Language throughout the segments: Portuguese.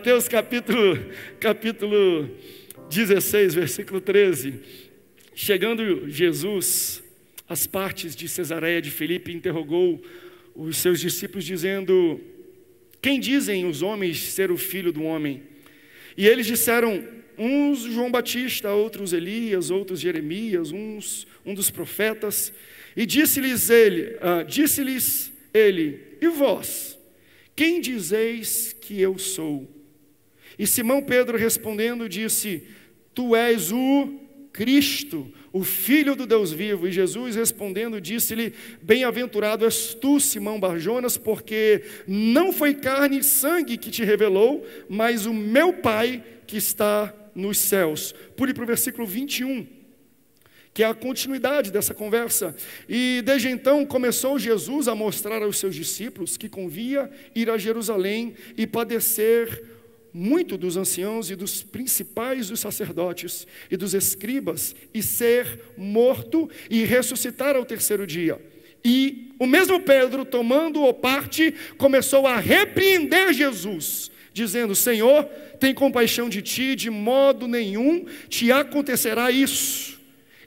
Mateus capítulo 16, versículo 13. Chegando Jesus às partes de Cesareia de Filipe, interrogou os seus discípulos dizendo: quem dizem os homens ser o filho do homem? E eles disseram: uns João Batista, outros Elias, outros Jeremias, um dos profetas. E disse-lhes ele, e vós, quem dizeis que eu sou? E Simão Pedro respondendo disse: tu és o Cristo, o Filho do Deus vivo. E Jesus respondendo disse-lhe: bem-aventurado és tu, Simão Barjonas, porque não foi carne e sangue que te revelou, mas o meu Pai que está nos céus. Pule para o versículo 21, que é a continuidade dessa conversa. E desde então começou Jesus a mostrar aos seus discípulos que convinha ir a Jerusalém e padecer muito dos anciãos e dos principais dos sacerdotes e dos escribas, e ser morto e ressuscitar ao terceiro dia. E o mesmo Pedro, tomando-o parte, começou a repreender Jesus, dizendo: Senhor, tem compaixão de ti, de modo nenhum te acontecerá isso.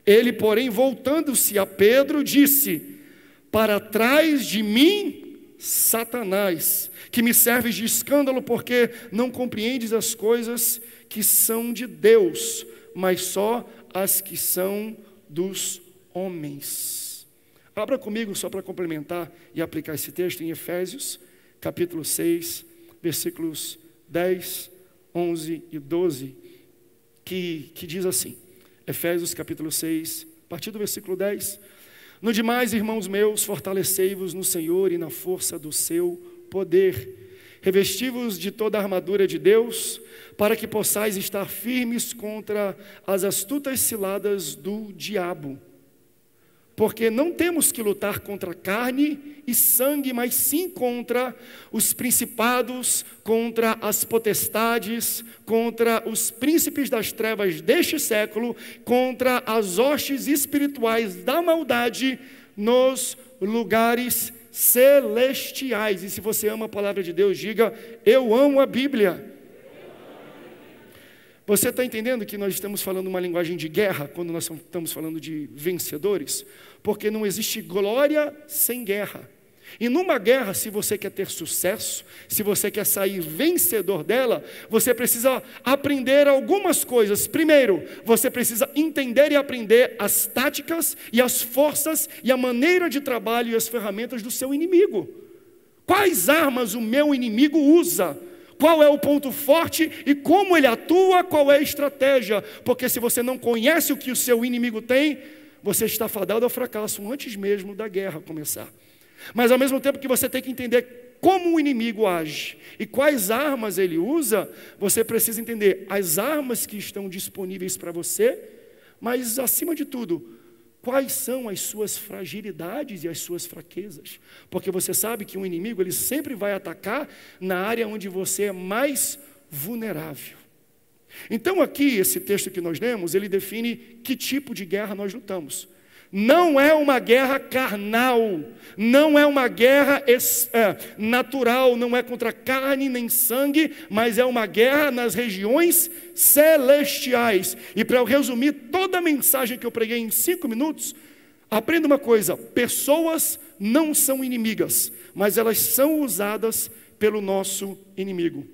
Ele, porém, voltando-se a Pedro, disse: para trás de mim, Satanás, que me serves de escândalo, porque não compreendes as coisas que são de Deus, mas só as que são dos homens. Abra comigo, só para complementar e aplicar esse texto, em Efésios, capítulo 6, versículos 10, 11 e 12, que diz assim, Efésios capítulo 6, a partir do versículo 10: no demais, irmãos meus, fortalecei-vos no Senhor e na força do seu poder. Revesti-vos de toda a armadura de Deus, para que possais estar firmes contra as astutas ciladas do diabo. Porque não temos que lutar contra carne e sangue, mas sim contra os principados, contra as potestades, contra os príncipes das trevas deste século, contra as hostes espirituais da maldade nos lugares celestiais. E se você ama a palavra de Deus, diga: eu amo a Bíblia. Você está entendendo que nós estamos falando uma linguagem de guerra, quando nós estamos falando de vencedores? Porque não existe glória sem guerra. E numa guerra, se você quer ter sucesso, se você quer sair vencedor dela, você precisa aprender algumas coisas. Primeiro, você precisa entender e aprender as táticas e as forças e a maneira de trabalho e as ferramentas do seu inimigo. Quais armas o meu inimigo usa? Qual é o ponto forte e como ele atua, qual é a estratégia? Porque se você não conhece o que o seu inimigo tem, você está fadado ao fracasso antes mesmo da guerra começar. Mas ao mesmo tempo que você tem que entender como o inimigo age e quais armas ele usa, você precisa entender as armas que estão disponíveis para você, mas acima de tudo, quais são as suas fragilidades e as suas fraquezas? Porque você sabe que um inimigo, ele sempre vai atacar na área onde você é mais vulnerável. Então aqui, esse texto que nós lemos, ele define que tipo de guerra nós lutamos. Não é uma guerra carnal, não é uma guerra natural, não é contra carne nem sangue, mas é uma guerra nas regiões celestiais. E para eu resumir toda a mensagem que eu preguei em 5 minutos, aprenda uma coisa: pessoas não são inimigas, mas elas são usadas pelo nosso inimigo.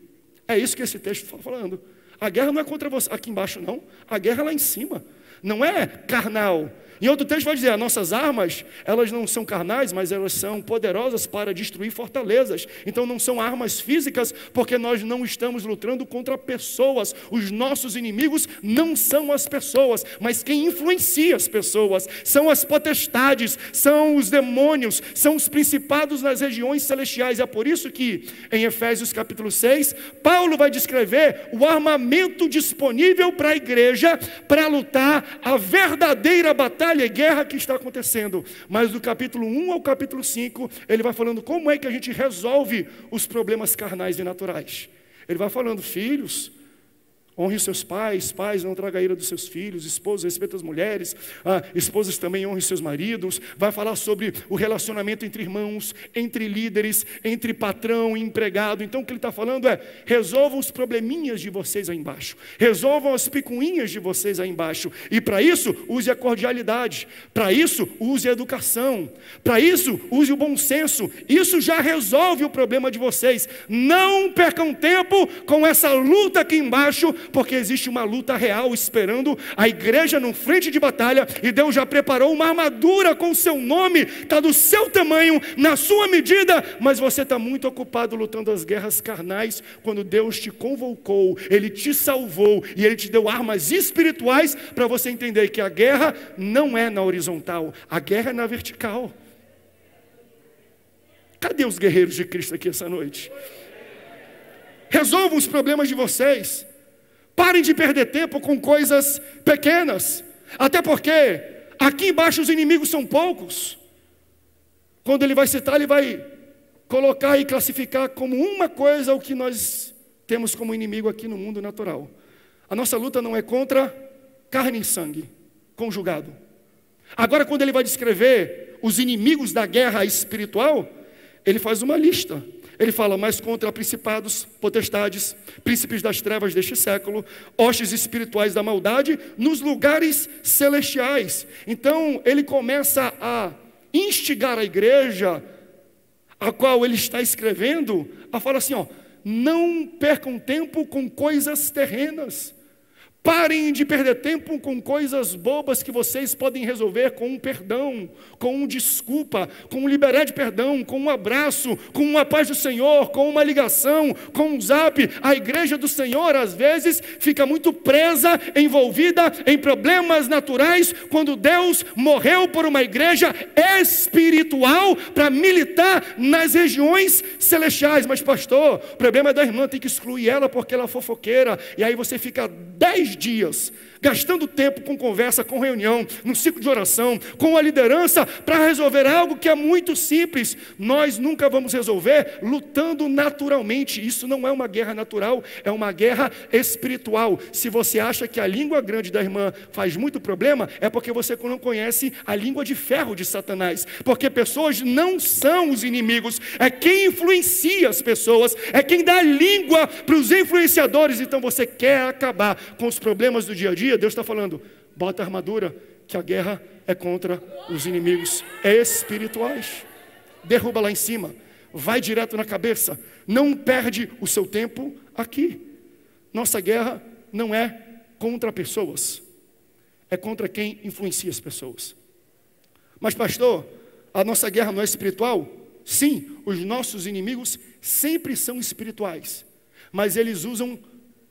É isso que esse texto está falando. A guerra não é contra você aqui embaixo não, a guerra é lá em cima, não é carnal. Em outro texto vai dizer: as nossas armas, elas não são carnais, mas elas são poderosas para destruir fortalezas. Então não são armas físicas, porque nós não estamos lutando contra pessoas. Os nossos inimigos não são as pessoas, mas quem influencia as pessoas são as potestades, são os demônios, são os principados nas regiões celestiais. É por isso que em Efésios capítulo 6, Paulo vai descrever o armamento disponível para a igreja para lutar a verdadeira batalha e guerra que está acontecendo. Mas do capítulo 1 ao capítulo 5, ele vai falando como é que a gente resolve os problemas carnais e naturais. Ele vai falando: filhos, Honre os seus pais, pais, não traga a ira dos seus filhos, esposas, respeita as mulheres, esposas também honrem seus maridos. Vai falar sobre o relacionamento entre irmãos, entre líderes, entre patrão e empregado. Então o que ele está falando é, resolvam os probleminhas de vocês aí embaixo, resolvam as picuinhas de vocês aí embaixo, e para isso use a cordialidade, para isso use a educação, para isso use o bom senso. Isso já resolve o problema de vocês. Não percam tempo com essa luta aqui embaixo, porque existe uma luta real esperando a igreja no frente de batalha, e Deus já preparou uma armadura com o seu nome, está do seu tamanho, na sua medida, mas você está muito ocupado lutando as guerras carnais, quando Deus te convocou, Ele te salvou, e Ele te deu armas espirituais, para você entender que a guerra não é na horizontal, a guerra é na vertical. Cadê os guerreiros de Cristo aqui essa noite? Resolvam os problemas de vocês. Parem de perder tempo com coisas pequenas. Até porque aqui embaixo os inimigos são poucos. Quando ele vai citar, ele vai colocar e classificar como uma coisa o que nós temos como inimigo aqui no mundo natural. A nossa luta não é contra carne e sangue, conjugado. Agora, quando ele vai descrever os inimigos da guerra espiritual, ele faz uma lista. Ele fala, mas contra principados, potestades, príncipes das trevas deste século, hostes espirituais da maldade, nos lugares celestiais. Então, ele começa a instigar a igreja, a qual ele está escrevendo, a falar assim, não percam tempo com coisas terrenas. Parem de perder tempo com coisas bobas que vocês podem resolver com um perdão, com um desculpa, com um liberar de perdão, com um abraço, com uma paz do Senhor, com uma ligação, com um zap. A igreja do Senhor, às vezes, fica muito presa, envolvida em problemas naturais, quando Deus morreu por uma igreja espiritual para militar nas regiões celestiais. Mas pastor, o problema é da irmã, tem que excluir ela porque ela é fofoqueira, e aí você fica 10 dias gastando tempo com conversa, com reunião, num ciclo de oração, com a liderança, para resolver algo que é muito simples. Nós nunca vamos resolver lutando naturalmente. Isso não é uma guerra natural, é uma guerra espiritual. Se você acha que a língua grande da irmã faz muito problema, é porque você não conhece a língua de ferro de Satanás, porque pessoas não são os inimigos, é quem influencia as pessoas, é quem dá a língua para os influenciadores. Então você quer acabar com os problemas do dia a dia, Deus está falando, bota a armadura, que a guerra é contra os inimigos espirituais. Derruba lá em cima, vai direto na cabeça, não perde o seu tempo aqui. Nossa guerra não é contra pessoas, é contra quem influencia as pessoas. Mas pastor, a nossa guerra não é espiritual? Sim, os nossos inimigos sempre são espirituais, mas eles usam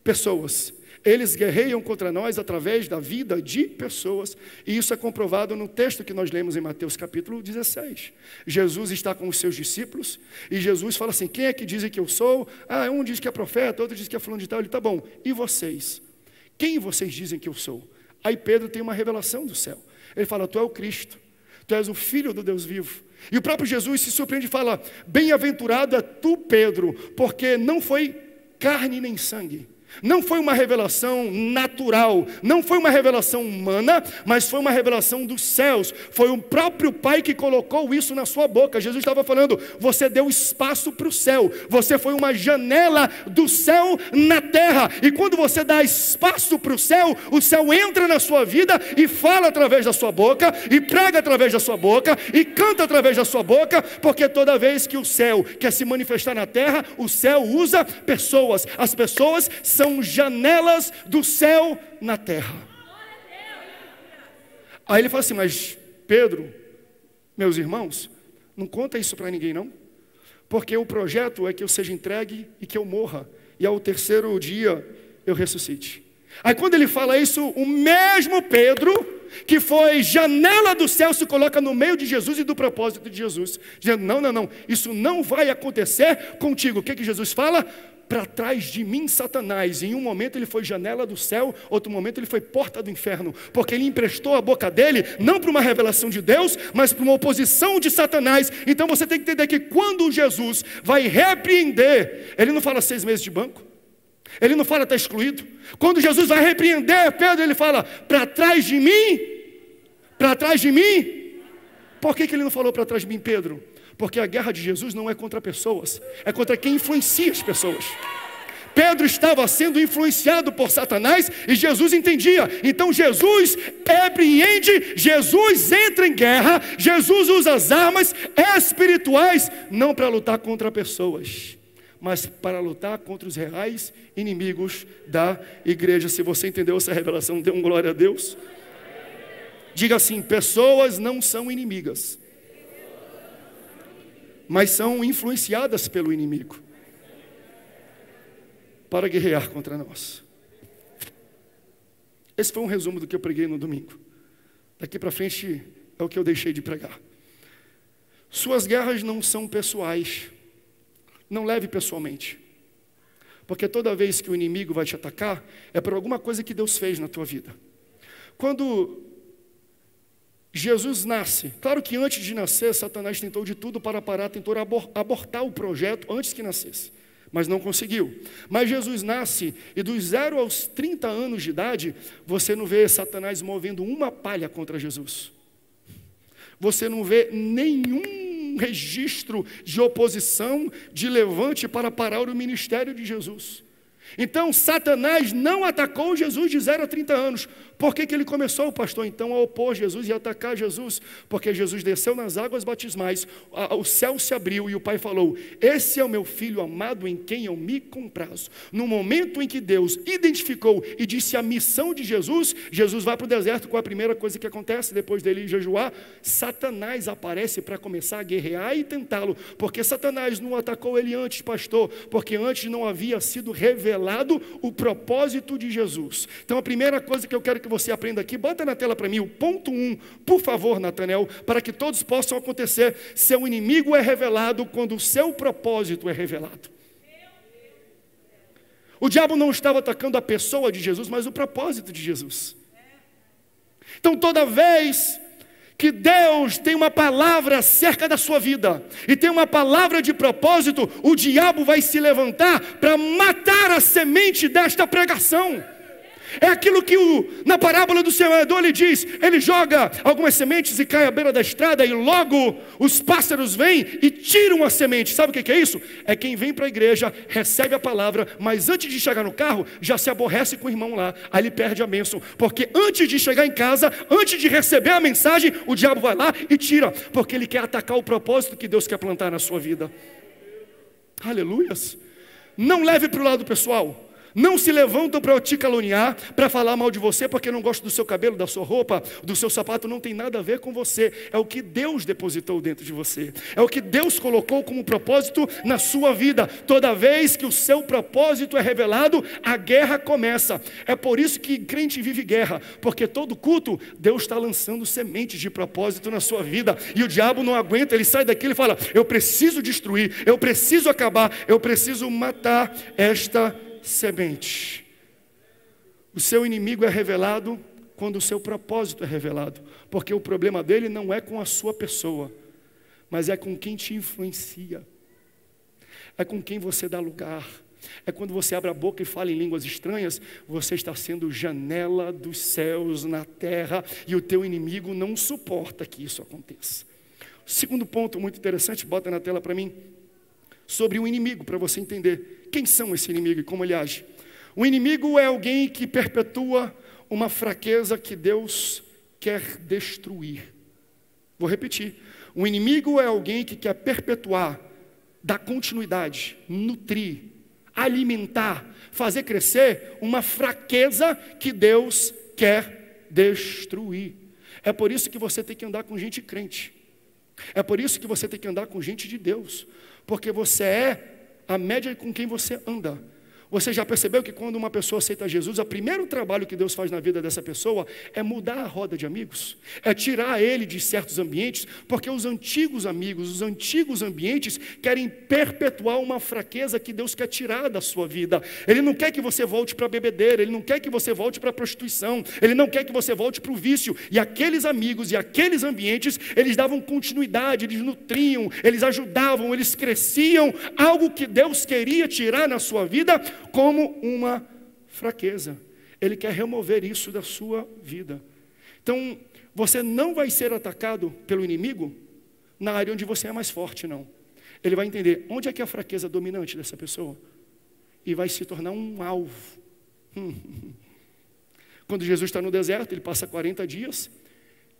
pessoas. Eles guerreiam contra nós através da vida de pessoas, e isso é comprovado no texto que nós lemos em Mateus capítulo 16. Jesus está com os seus discípulos, e Jesus fala assim, quem é que dizem que eu sou? Um diz que é profeta, outro diz que é fulano de tal. Ele, tá bom, e vocês? Quem vocês dizem que eu sou? Aí Pedro tem uma revelação do céu. Ele fala, tu é o Cristo, tu és o Filho do Deus vivo. E o próprio Jesus se surpreende e fala, bem-aventurado é tu, Pedro, porque não foi carne nem sangue, não foi uma revelação natural, não foi uma revelação humana, mas foi uma revelação dos céus. Foi o próprio Pai que colocou isso na sua boca. Jesus estava falando, você deu espaço para o céu, você foi uma janela do céu na terra, e quando você dá espaço para o céu entra na sua vida e fala através da sua boca, e prega através da sua boca, e canta através da sua boca, porque toda vez que o céu quer se manifestar na terra, o céu usa pessoas. As pessoas são janelas do céu na terra. Aí ele fala assim, mas Pedro, meus irmãos, não conta isso para ninguém não, porque o projeto é que eu seja entregue e que eu morra, e ao terceiro dia eu ressuscite. Aí quando ele fala isso, o mesmo Pedro, que foi janela do céu, se coloca no meio de Jesus e do propósito de Jesus, dizendo, não, isso não vai acontecer contigo. O que Jesus fala? Para trás de mim, Satanás. Em um momento ele foi janela do céu, outro momento ele foi porta do inferno, porque ele emprestou a boca dele, não para uma revelação de Deus, mas para uma oposição de Satanás. Então você tem que entender que quando Jesus vai repreender, ele não fala 6 meses de banco, Ele não fala está excluído. Quando Jesus vai repreender Pedro, ele fala, para trás de mim, para trás de mim. Por que ele não falou para trás de mim, Pedro? Porque a guerra de Jesus não é contra pessoas, é contra quem influencia as pessoas. Pedro estava sendo influenciado por Satanás e Jesus entendia. Então Jesus repreende, Jesus entra em guerra, Jesus usa as armas espirituais, não para lutar contra pessoas, mas para lutar contra os reais inimigos da igreja. Se você entendeu essa revelação, dê um glória a Deus. Diga assim, pessoas não são inimigas, mas são influenciadas pelo inimigo para guerrear contra nós. Esse foi um resumo do que eu preguei no domingo. Daqui para frente é o que eu deixei de pregar. Suas guerras não são pessoais. Não leve pessoalmente. Porque toda vez que o inimigo vai te atacar, é por alguma coisa que Deus fez na tua vida. Quando Jesus nasce, claro que antes de nascer, Satanás tentou de tudo para parar, tentou abortar o projeto antes que nascesse, mas não conseguiu. Mas Jesus nasce e dos 0 aos 30 anos de idade, você não vê Satanás movendo uma palha contra Jesus. Você não vê nenhum registro de oposição, de levante para parar o ministério de Jesus. Então Satanás não atacou Jesus de 0 a 30 anos. Por que ele começou, pastor, então a opor Jesus e atacar Jesus? Porque Jesus desceu nas águas batismais, o céu se abriu e o Pai falou, esse é o meu filho amado em quem eu me comprazo. No momento em que Deus identificou e disse a missão de Jesus, Jesus vai para o deserto. Com a primeira coisa que acontece depois dele jejuar, Satanás aparece para começar a guerrear e tentá-lo. Porque Satanás não atacou ele antes, pastor, porque antes não havia sido revelado o propósito de Jesus. Então a primeira coisa que eu quero que você aprenda aqui, bota na tela para mim o ponto 1, por favor, Natanel, para que todos possam acontecer. Seu inimigo é revelado quando o seu propósito é revelado. O diabo não estava atacando a pessoa de Jesus, mas o propósito de Jesus. Então toda vez que Deus tem uma palavra acerca da sua vida e tem uma palavra de propósito, o diabo vai se levantar para matar a semente desta pregação. É aquilo que na parábola do semeador ele diz, ele joga algumas sementes e cai à beira da estrada e logo os pássaros vêm e tiram a semente. Sabe o que é isso? É quem vem para a igreja, recebe a palavra, mas antes de chegar no carro, já se aborrece com o irmão lá, aí ele perde a bênção, porque antes de chegar em casa, antes de receber a mensagem, o diabo vai lá e tira, porque ele quer atacar o propósito que Deus quer plantar na sua vida. Aleluias. Não leve para o lado pessoal. Não se levantam para te caluniar, para falar mal de você, porque não gostam do seu cabelo, da sua roupa, do seu sapato. Não tem nada a ver com você. É o que Deus depositou dentro de você. É o que Deus colocou como propósito na sua vida. Toda vez que o seu propósito é revelado, a guerra começa. É por isso que crente vive guerra, porque todo culto, Deus está lançando sementes de propósito na sua vida. E o diabo não aguenta, ele sai daqui e fala, eu preciso destruir, eu preciso acabar, eu preciso matar esta semente. O seu inimigo é revelado quando o seu propósito é revelado, porque o problema dele não é com a sua pessoa, mas é com quem te influencia, é com quem você dá lugar. É quando você abre a boca e fala em línguas estranhas, você está sendo janela dos céus na terra, e o teu inimigo não suporta que isso aconteça. Segundo ponto muito interessante, bota na tela para mim, sobre o inimigo, para você entender quem são esse inimigo e como ele age. O inimigo é alguém que perpetua uma fraqueza que Deus quer destruir. Vou repetir. O inimigo é alguém que quer perpetuar, dar continuidade, nutrir, alimentar, fazer crescer uma fraqueza que Deus quer destruir. É por isso que você tem que andar com gente crente. É por isso que você tem que andar com gente de Deus. Porque você é a média com quem você anda. Você já percebeu que quando uma pessoa aceita Jesus, o primeiro trabalho que Deus faz na vida dessa pessoa é mudar a roda de amigos, é tirar ele de certos ambientes, porque os antigos amigos, os antigos ambientes querem perpetuar uma fraqueza que Deus quer tirar da sua vida. Ele não quer que você volte para a bebedeira, ele não quer que você volte para a prostituição, ele não quer que você volte para o vício. E aqueles amigos e aqueles ambientes, eles davam continuidade, eles nutriam, eles ajudavam, eles cresciam, algo que Deus queria tirar na sua vida. como uma fraqueza. Ele quer remover isso da sua vida. Então, você não vai ser atacado pelo inimigo na área onde você é mais forte, não. Ele vai entender onde é que é a fraqueza dominante dessa pessoa e vai se tornar um alvo. Quando Jesus está no deserto, ele passa 40 dias.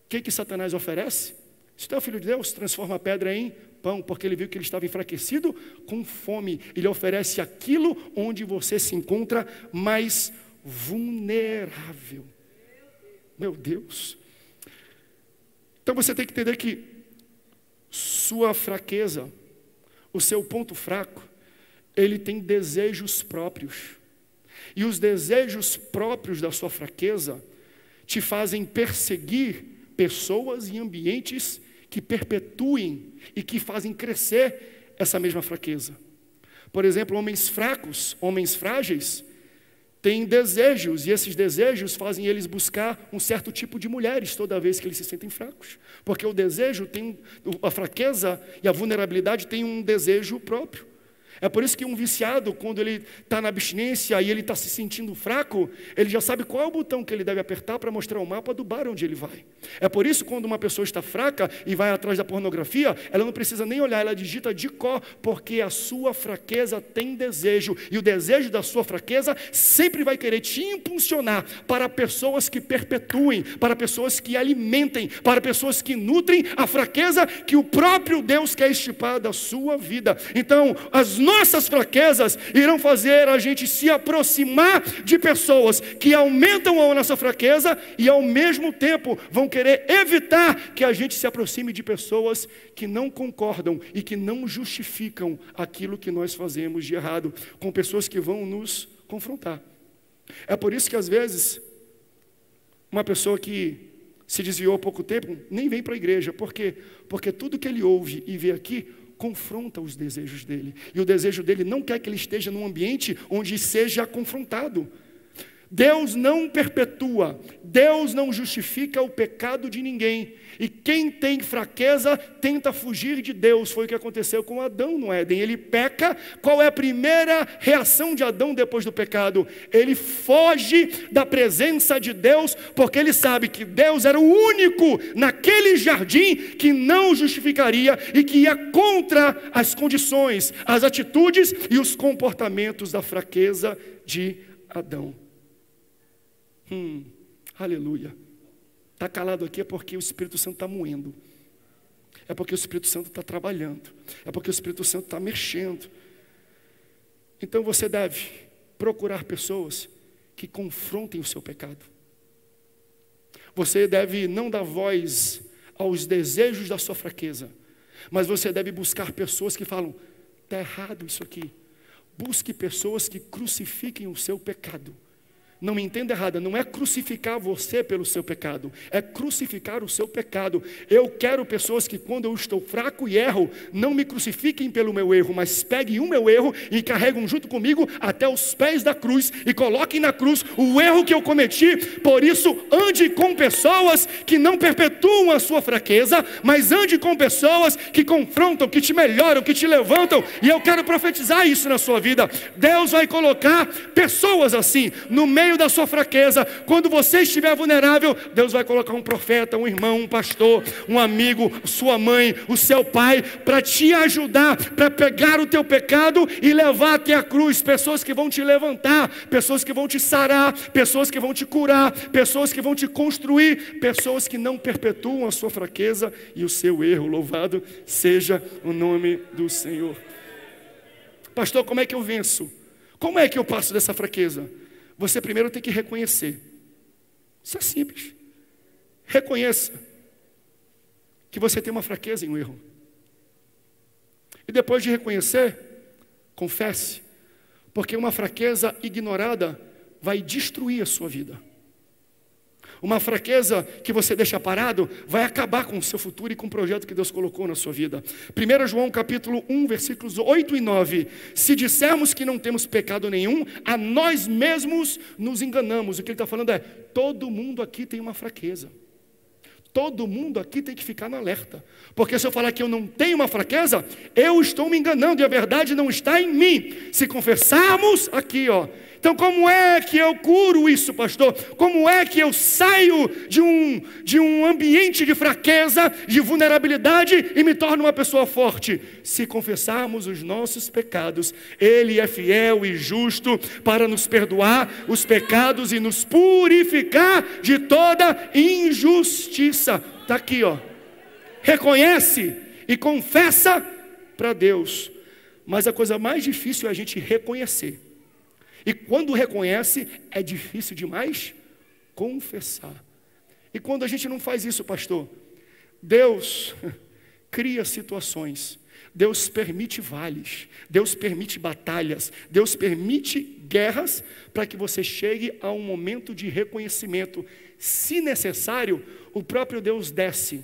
O que Satanás oferece? Se tu é o filho de Deus, transforma a pedra em pão, porque ele viu que ele estava enfraquecido com fome. Ele oferece aquilo onde você se encontra mais vulnerável. Meu Deus. Então você tem que entender que sua fraqueza, o seu ponto fraco, ele tem desejos próprios. E os desejos próprios da sua fraqueza te fazem perseguir pessoas e ambientes que perpetuem e que fazem crescer essa mesma fraqueza. Por exemplo, homens fracos, homens frágeis, têm desejos, e esses desejos fazem eles buscar um certo tipo de mulheres toda vez que eles se sentem fracos. Porque o desejo tem, a fraqueza e a vulnerabilidade têm um desejo próprio. É por isso que um viciado, quando ele está na abstinência e ele está se sentindo fraco, ele já sabe qual é o botão que ele deve apertar para mostrar o mapa do bar onde ele vai. É por isso que quando uma pessoa está fraca e vai atrás da pornografia, ela não precisa nem olhar, ela digita de cor, porque a sua fraqueza tem desejo, e o desejo da sua fraqueza sempre vai querer te impulsionar para pessoas que perpetuem, para pessoas que alimentem, para pessoas que nutrem a fraqueza que o próprio Deus quer estipar da sua vida. Então, as nossas fraquezas irão fazer a gente se aproximar de pessoas que aumentam a nossa fraqueza e ao mesmo tempo vão querer evitar que a gente se aproxime de pessoas que não concordam e que não justificam aquilo que nós fazemos de errado, com pessoas que vão nos confrontar. É por isso que às vezes uma pessoa que se desviou há pouco tempo nem vem para a igreja. Por quê? Porque tudo que ele ouve e vê aqui confronta os desejos dele. E o desejo dele não quer que ele esteja num ambiente onde seja confrontado. Deus não perpetua, Deus não justifica o pecado de ninguém. E quem tem fraqueza tenta fugir de Deus. Foi o que aconteceu com Adão no Éden. Ele peca. Qual é a primeira reação de Adão depois do pecado? Ele foge da presença de Deus, porque ele sabe que Deus era o único naquele jardim que não justificaria e que ia contra as condições, as atitudes e os comportamentos da fraqueza de Adão. Aleluia. Está calado aqui é porque o Espírito Santo está moendo. É porque o Espírito Santo está trabalhando. É porque o Espírito Santo está mexendo. Então você deve procurar pessoas que confrontem o seu pecado. Você deve não dar voz aos desejos da sua fraqueza, mas você deve buscar pessoas que falam, está errado isso aqui. Busque pessoas que crucifiquem o seu pecado. Não me entenda errado, não é crucificar você pelo seu pecado, é crucificar o seu pecado. Eu quero pessoas que quando eu estou fraco e erro, não me crucifiquem pelo meu erro, mas peguem o meu erro e carregam junto comigo até os pés da cruz e coloquem na cruz o erro que eu cometi. Por isso, ande com pessoas que não perpetuam a sua fraqueza, mas ande com pessoas que confrontam, que te melhoram, que te levantam. E eu quero profetizar isso na sua vida. Deus vai colocar pessoas assim, no meio da sua fraqueza. Quando você estiver vulnerável, Deus vai colocar um profeta, um irmão, um pastor, um amigo, sua mãe, o seu pai, para te ajudar, para pegar o teu pecado e levar até a cruz. Pessoas que vão te levantar, pessoas que vão te sarar, pessoas que vão te curar, pessoas que vão te construir, pessoas que não perpetuam a sua fraqueza e o seu erro. Louvado seja o nome do Senhor. Pastor, como é que eu venço? Como é que eu passo dessa fraqueza? Você primeiro tem que reconhecer. Isso é simples. Reconheça que você tem uma fraqueza em um erro. E depois de reconhecer, confesse. Porque uma fraqueza ignorada vai destruir a sua vida. Uma fraqueza que você deixa parado vai acabar com o seu futuro e com o projeto que Deus colocou na sua vida. 1 João capítulo 1, versículos 8 e 9. Se dissermos que não temos pecado nenhum, a nós mesmos nos enganamos. O que ele está falando é, todo mundo aqui tem uma fraqueza. Todo mundo aqui tem que ficar no alerta, porque se eu falar que eu não tenho uma fraqueza, eu estou me enganando e a verdade não está em mim. Se confessarmos aqui, ó. Então como é que eu curo isso, pastor? Como é que eu saio de um ambiente de fraqueza, de vulnerabilidade e me torno uma pessoa forte? Se confessarmos os nossos pecados, Ele é fiel e justo para nos perdoar os pecados e nos purificar de toda injustiça. Está aqui, ó. Reconhece e confessa para Deus. Mas a coisa mais difícil é a gente reconhecer. E quando reconhece, é difícil demais confessar. E quando a gente não faz isso, pastor, Deus cria situações, Deus permite vales, Deus permite batalhas, Deus permite guerras para que você chegue a um momento de reconhecimento. Se necessário, o próprio Deus desce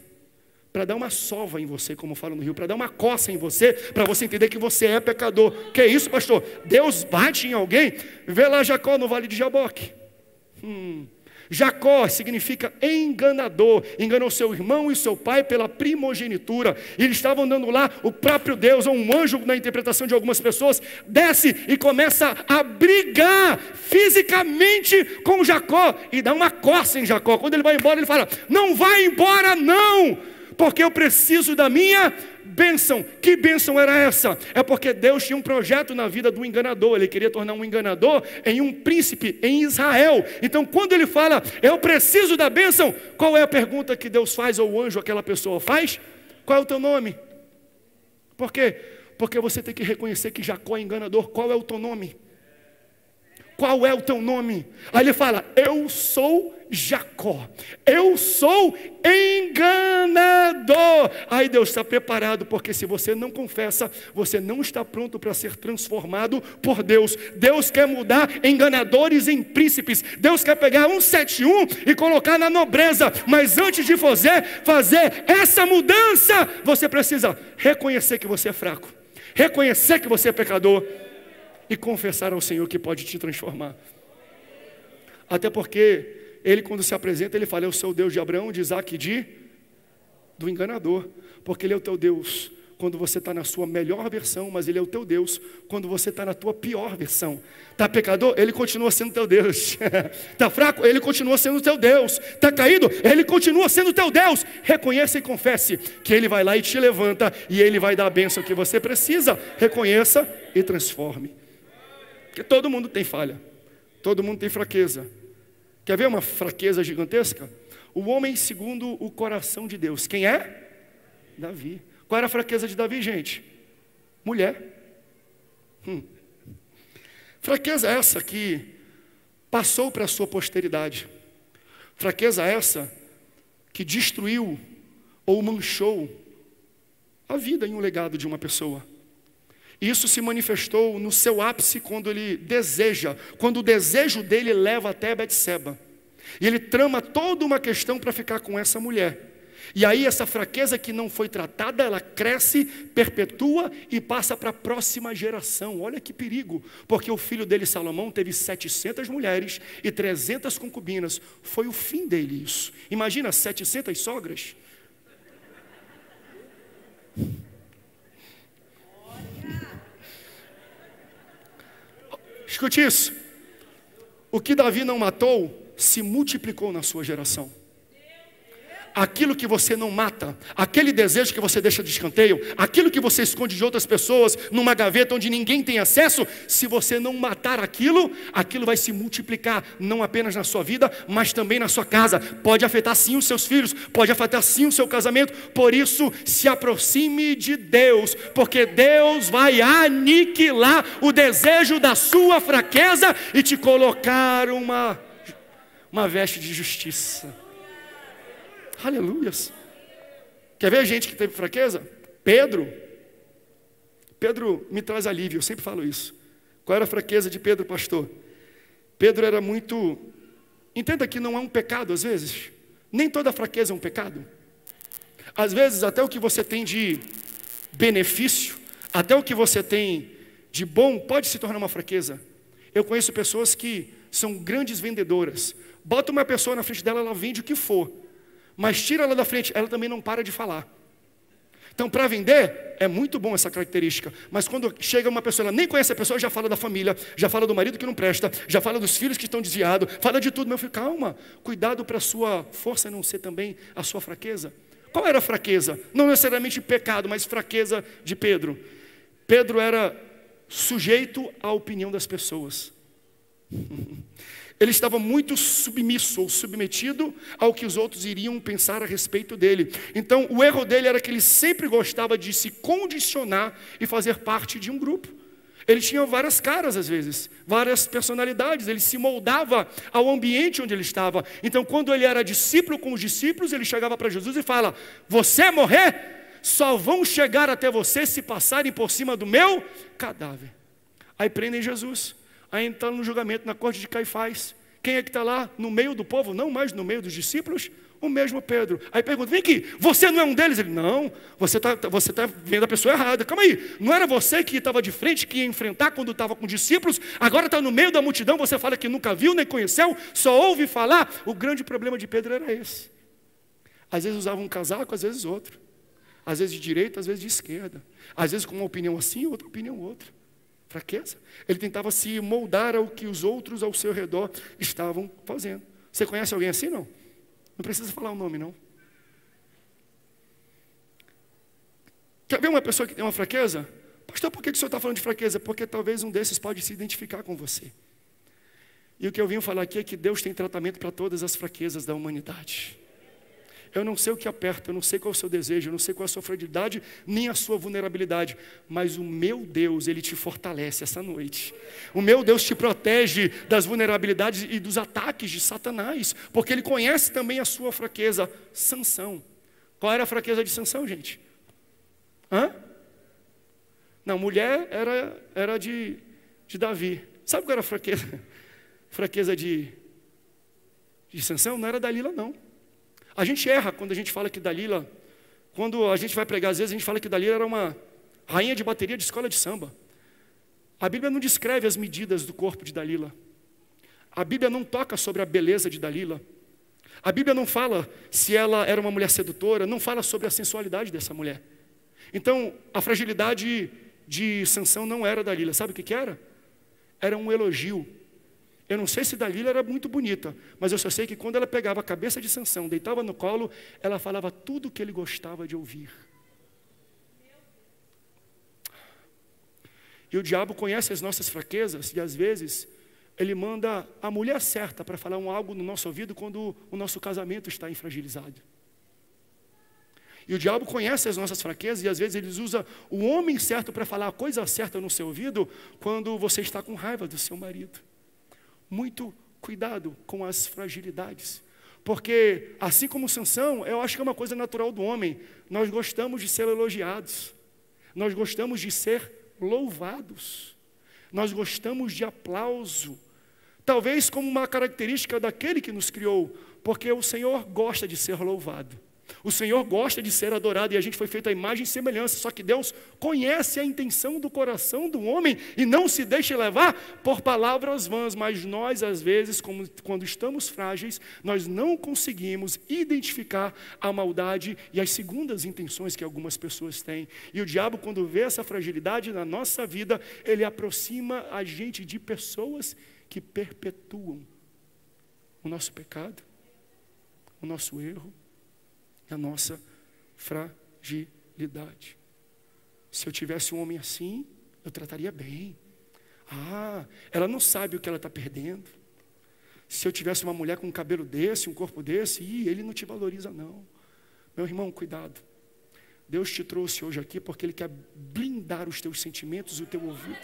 para dar uma sova em você, como fala no Rio, para dar uma coça em você, para você entender que você é pecador. Que é isso, pastor? Deus bate em alguém? Vê lá Jacó no Vale de Jaboque. Jacó significa enganador, enganou seu irmão e seu pai pela primogenitura. E eles estavam andando lá, o próprio Deus, ou um anjo na interpretação de algumas pessoas, desce e começa a brigar fisicamente com Jacó, e dá uma coça em Jacó. Quando ele vai embora, ele fala: não vai embora não, porque eu preciso da minha bênção. Que bênção era essa? É porque Deus tinha um projeto na vida do enganador. Ele queria tornar um enganador em um príncipe em Israel. Então quando ele fala, eu preciso da bênção, qual é a pergunta que Deus faz, ou o anjo, aquela pessoa faz? Qual é o teu nome? Por quê? Porque você tem que reconhecer que Jacó é enganador. Qual é o teu nome? Qual é o teu nome? Aí ele fala: eu sou Jacó, eu sou enganador. Aí Deus está preparado, porque se você não confessa, você não está pronto para ser transformado por Deus. Deus quer mudar enganadores em príncipes. Deus quer pegar 171 e colocar na nobreza. Mas antes de fazer essa mudança, você precisa reconhecer que você é fraco, reconhecer que você é pecador e confessar ao Senhor que pode te transformar. Até porque Ele, quando se apresenta, Ele fala: eu sou o Deus de Abraão, de Isaac e do enganador. Porque Ele é o teu Deus quando você está na sua melhor versão, mas Ele é o teu Deus quando você está na tua pior versão. Está pecador? Ele continua sendo teu Deus. Está fraco? Ele continua sendo teu Deus. Está caído? Ele continua sendo teu Deus. Reconheça e confesse que Ele vai lá e te levanta, e Ele vai dar a bênção que você precisa. Reconheça e transforme. Porque todo mundo tem falha, todo mundo tem fraqueza. Quer ver uma fraqueza gigantesca? O homem segundo o coração de Deus. Quem é? Davi. Qual era a fraqueza de Davi, gente? Mulher. Fraqueza essa que passou para a sua posteridade. Fraqueza essa que destruiu ou manchou a vida em um legado de uma pessoa. Isso se manifestou no seu ápice quando ele deseja, quando o desejo dele leva até Betseba. E ele trama toda uma questão para ficar com essa mulher. E aí essa fraqueza que não foi tratada, ela cresce, perpetua e passa para a próxima geração. Olha que perigo, porque o filho dele, Salomão, teve 700 mulheres e 300 concubinas. Foi o fim dele isso. Imagina 700 sogras. Escute isso. O que Davi não matou se multiplicou na sua geração. Aquilo que você não mata, aquele desejo que você deixa de escanteio, aquilo que você esconde de outras pessoas numa gaveta onde ninguém tem acesso, se você não matar aquilo, aquilo vai se multiplicar, não apenas na sua vida, mas também na sua casa. Pode afetar sim os seus filhos, pode afetar sim o seu casamento. Por isso, se aproxime de Deus, porque Deus vai aniquilar o desejo da sua fraqueza e te colocar uma veste de justiça. Aleluias. Quer ver gente que teve fraqueza? Pedro me traz alívio, eu sempre falo isso. Qual era a fraqueza de Pedro, pastor? Pedro era muito... Entenda que não é um pecado às vezes. Nem toda fraqueza é um pecado. Às vezes até o que você tem de benefício, até o que você tem de bom, pode se tornar uma fraqueza. Eu conheço pessoas que são grandes vendedoras. Bota uma pessoa na frente dela, ela vende o que for. mas tira ela da frente, ela também não para de falar. Então, para vender, é muito bom essa característica. Mas quando chega uma pessoa, ela nem conhece a pessoa, já fala da família, já fala do marido que não presta, já fala dos filhos que estão desviados, fala de tudo. Meu filho, calma, cuidado para a sua força não ser também a sua fraqueza. Qual era a fraqueza? Não necessariamente pecado, mas fraqueza de Pedro. Pedro era sujeito à opinião das pessoas. Ele estava muito submisso ou submetido ao que os outros iriam pensar a respeito dele. Então, o erro dele era que ele sempre gostava de se condicionar e fazer parte de um grupo. Ele tinha várias caras às vezes, várias personalidades, ele se moldava ao ambiente onde ele estava. Então, quando ele era discípulo com os discípulos, ele chegava para Jesus e fala: você morrer, só vão chegar até você se passarem por cima do meu cadáver. Aí prendem Jesus. Aí entra no julgamento na corte de Caifás. Quem é que está lá no meio do povo? Não mais no meio dos discípulos? O mesmo Pedro. Aí pergunta: vem aqui, você não é um deles? Ele: não, você tá vendo a pessoa errada. Calma aí, não era você que estava de frente, que ia enfrentar quando estava com discípulos? Agora está no meio da multidão, você fala que nunca viu, nem conheceu, só ouve falar? O grande problema de Pedro era esse. Às vezes usava um casaco, às vezes outro. Às vezes de direita, às vezes de esquerda. Às vezes com uma opinião assim, outra opinião outra. Fraqueza. Ele tentava se moldar ao que os outros ao seu redor estavam fazendo. Você conhece alguém assim, não? Não precisa falar o nome, não. Quer ver uma pessoa que tem uma fraqueza? Pastor, por que o senhor está falando de fraqueza? Porque talvez um desses pode se identificar com você. E o que eu vim falar aqui é que Deus tem tratamento para todas as fraquezas da humanidade. Eu não sei o que aperta, eu não sei qual é o seu desejo, eu não sei qual é a sua fragilidade, nem a sua vulnerabilidade. Mas o meu Deus, Ele te fortalece essa noite. O meu Deus te protege das vulnerabilidades e dos ataques de Satanás, porque Ele conhece também a sua fraqueza. Sansão. Qual era a fraqueza de Sansão, gente? Não, mulher era de Davi. Sabe qual era a fraqueza? Fraqueza de Sansão? Não era Dalila, não. A gente erra quando a gente fala que Dalila, quando a gente vai pregar, às vezes a gente fala que Dalila era uma rainha de bateria de escola de samba. A Bíblia não descreve as medidas do corpo de Dalila. A Bíblia não toca sobre a beleza de Dalila. A Bíblia não fala se ela era uma mulher sedutora, não fala sobre a sensualidade dessa mulher. Então, a fragilidade de Sansão não era Dalila. Sabe o que era? Era um elogio. Eu não sei se Dalila era muito bonita, mas eu só sei que quando ela pegava a cabeça de Sansão, deitava no colo, ela falava tudo o que ele gostava de ouvir. E o diabo conhece as nossas fraquezas e às vezes ele manda a mulher certa para falar algo no nosso ouvido quando o nosso casamento está infragilizado. E o diabo conhece as nossas fraquezas e às vezes ele usa o homem certo para falar a coisa certa no seu ouvido quando você está com raiva do seu marido. Muito cuidado com as fragilidades, porque assim como Sansão, eu acho que é uma coisa natural do homem, nós gostamos de ser elogiados, nós gostamos de ser louvados, nós gostamos de aplauso, talvez como uma característica daquele que nos criou, porque o Senhor gosta de ser louvado. O Senhor gosta de ser adorado e a gente foi feito à imagem e semelhança, só que Deus conhece a intenção do coração do homem e não se deixa levar por palavras vãs, mas nós às vezes, quando estamos frágeis, nós não conseguimos identificar a maldade e as segundas intenções que algumas pessoas têm. E o diabo, quando vê essa fragilidade na nossa vida, ele aproxima a gente de pessoas que perpetuam o nosso pecado, o nosso erro, a nossa fragilidade. Se eu tivesse um homem assim, eu trataria bem. Ela não sabe o que ela está perdendo. Se eu tivesse uma mulher com um cabelo desse, um corpo desse, ele não te valoriza não. Meu irmão, cuidado. Deus te trouxe hoje aqui porque Ele quer blindar os teus sentimentos e o teu ouvido.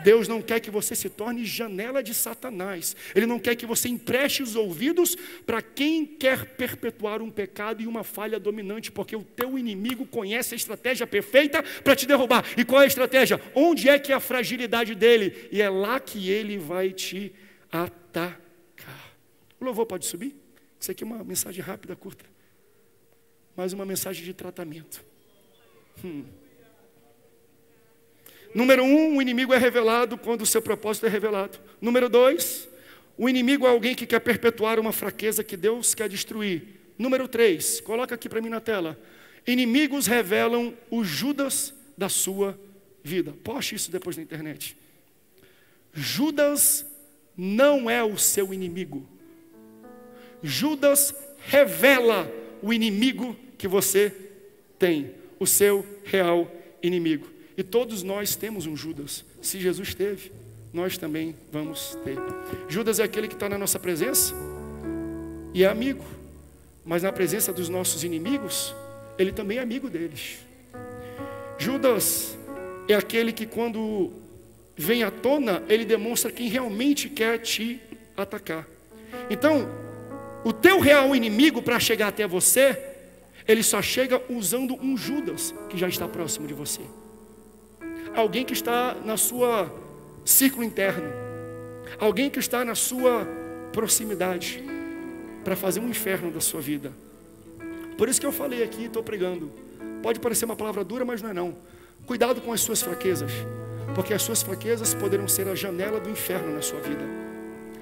Deus não quer que você se torne janela de Satanás. Ele não quer que você empreste os ouvidos para quem quer perpetuar um pecado e uma falha dominante, porque o teu inimigo conhece a estratégia perfeita para te derrubar. E qual é a estratégia? Onde é que é a fragilidade dele? E é lá que ele vai te atacar. O louvor pode subir? Isso aqui é uma mensagem rápida, curta, mas uma mensagem de tratamento. Número 1, o inimigo é revelado quando o seu propósito é revelado. Número 2, o inimigo é alguém que quer perpetuar uma fraqueza que Deus quer destruir. Número 3, coloca aqui para mim na tela. Inimigos revelam o Judas da sua vida. Poste isso depois na internet. Judas não é o seu inimigo. Judas revela o inimigo que você tem, o seu real inimigo. E todos nós temos um Judas. Se Jesus teve, nós também vamos ter. Judas é aquele que está na nossa presença e é amigo, mas na presença dos nossos inimigos, ele também é amigo deles. Judas é aquele que quando vem à tona, ele demonstra quem realmente quer te atacar. Então, o teu real inimigo, para chegar até você, ele só chega usando um Judas que já está próximo de você. Alguém que está na sua círculo interno. Alguém que está na sua proximidade para fazer um inferno da sua vida. Por isso que eu falei aqui, estou pregando. Pode parecer uma palavra dura, mas não é não. Cuidado com as suas fraquezas, porque as suas fraquezas poderão ser a janela do inferno na sua vida.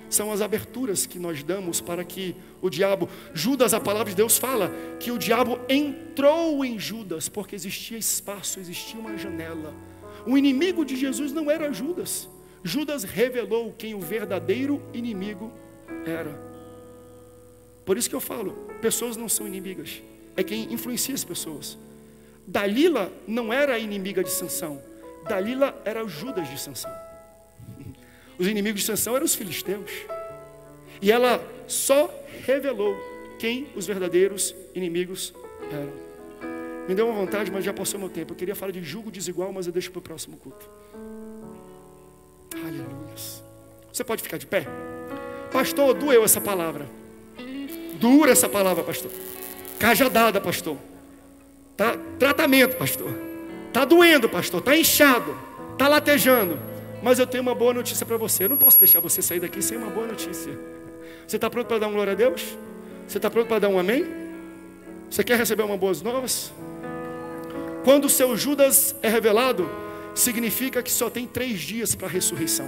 São as aberturas que nós damos para que o diabo... Judas, a palavra de Deus fala que o diabo entrou em Judas, porque existia espaço, existia uma janela. O inimigo de Jesus não era Judas. Judas revelou quem o verdadeiro inimigo era. Por isso que eu falo, pessoas não são inimigas, é quem influencia as pessoas. Dalila não era a inimiga de Sansão, Dalila era o Judas de Sansão. Os inimigos de Sansão eram os filisteus. E ela só revelou quem os verdadeiros inimigos eram. Me deu uma vontade, mas já passou meu tempo. Eu queria falar de jugo desigual, mas eu deixo para o próximo culto. Aleluia. Você pode ficar de pé? Pastor, doeu essa palavra. Dura essa palavra, pastor. Cajadada, pastor. Tá tratamento, pastor. Tá doendo, pastor. Tá inchado. Tá latejando. Mas eu tenho uma boa notícia para você. Eu não posso deixar você sair daqui sem uma boa notícia. Você está pronto para dar um glória a Deus? Você está pronto para dar um amém? Você quer receber uma boas novas? Quando o seu Judas é revelado, significa que só tem 3 dias para a ressurreição.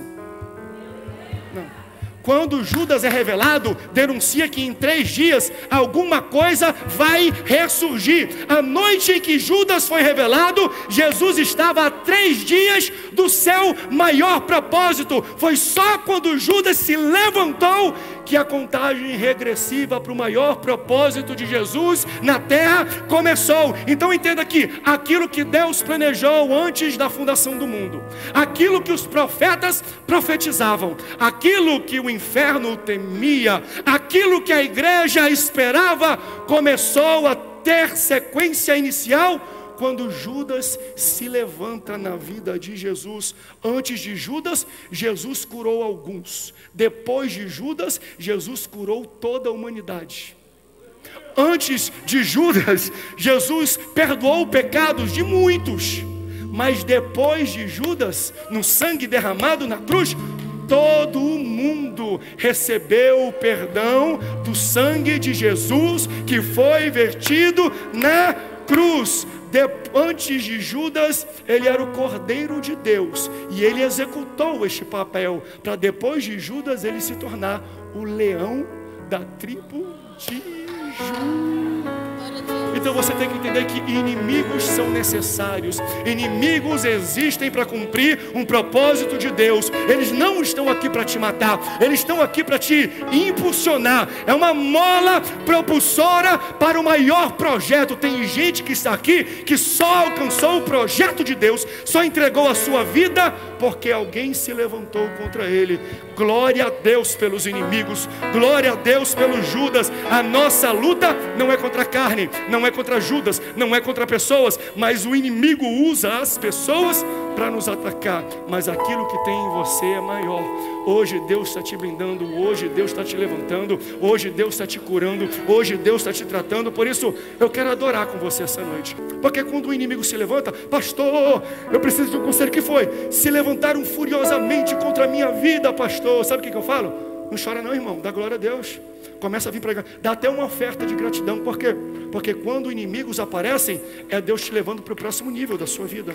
Não. Quando Judas é revelado, denuncia que em 3 dias alguma coisa vai ressurgir. A noite em que Judas foi revelado, Jesus estava a 3 dias do seu maior propósito. Foi só quando Judas se levantou que a contagem regressiva para o maior propósito de Jesus na terra começou. Então entenda aqui, aquilo que Deus planejou antes da fundação do mundo, aquilo que os profetas profetizavam, aquilo que o inferno temia, aquilo que a igreja esperava, começou a ter sequência inicial quando Judas se levanta na vida de Jesus. Antes de Judas, Jesus curou alguns. Depois de Judas, Jesus curou toda a humanidade. Antes de Judas, Jesus perdoou pecados de muitos. Mas depois de Judas, no sangue derramado na cruz, todo o mundo recebeu o perdão do sangue de Jesus que foi vertido na cruz. Antes de Judas, ele era o Cordeiro de Deus e ele executou este papel, para depois de Judas ele se tornar o leão da tribo de Judá. Então você tem que entender que inimigos são necessários. Inimigos existem para cumprir um propósito de Deus. Eles não estão aqui para te matar, eles estão aqui para te impulsionar. É uma mola propulsora para o maior projeto. Tem gente que está aqui que só alcançou o projeto de Deus, só entregou a sua vida porque alguém se levantou contra ele. Glória a Deus pelos inimigos, glória a Deus pelo Judas. A nossa luta não é contra a carne, não é contra Judas, não é contra pessoas, mas o inimigo usa as pessoas para nos atacar. Mas aquilo que tem em você é maior. Hoje Deus está te blindando, hoje Deus está te levantando, hoje Deus está te curando, hoje Deus está te tratando. Por isso eu quero adorar com você essa noite, porque quando o inimigo se levanta, pastor, eu preciso de um conselho. Que foi? Se levantaram furiosamente contra a minha vida, pastor. Sabe o que eu falo? Não chora não, irmão, dá glória a Deus. Começa a vir pregar, dá até uma oferta de gratidão. Por quê? Porque quando inimigos aparecem, é Deus te levando para o próximo nível da sua vida.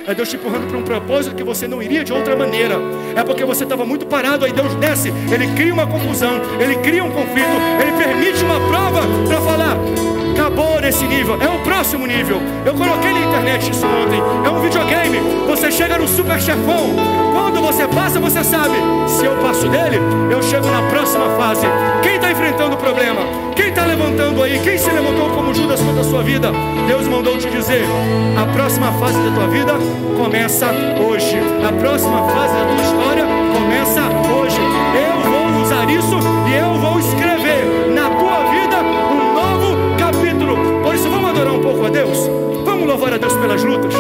É Deus te empurrando para um propósito que você não iria de outra maneira. É porque você estava muito parado, aí Deus desce, Ele cria uma confusão, Ele cria um conflito, Ele permite uma prova para falar: acabou nesse nível, é o próximo nível. Eu coloquei na internet isso ontem. É um videogame, você chega no super chefão. Quando você passa, você sabe: se eu passo dele, eu chego na próxima fase. Quem está enfrentando o problema? Quem está levantando aí? Quem se levantou como Judas contra a sua vida? Deus mandou te dizer: a próxima fase da tua vida começa hoje. A próxima fase da tua história começa hoje. Eu vou usar isso e eu vou escrever na tua vida um novo capítulo. Por isso, vamos adorar um pouco a Deus? Vamos louvar a Deus pelas lutas?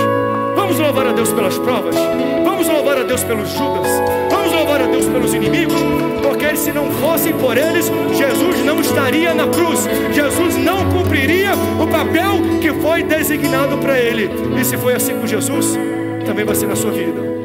Vamos louvar a Deus pelas provas? Vamos louvar a Deus pelos Judas? Vamos louvar a Deus pelos inimigos? Porque se não fossem por eles, Jesus não estaria na cruz. Jesus não cumpriria o papel que foi designado para ele. E se foi assim com Jesus, também vai ser na sua vida.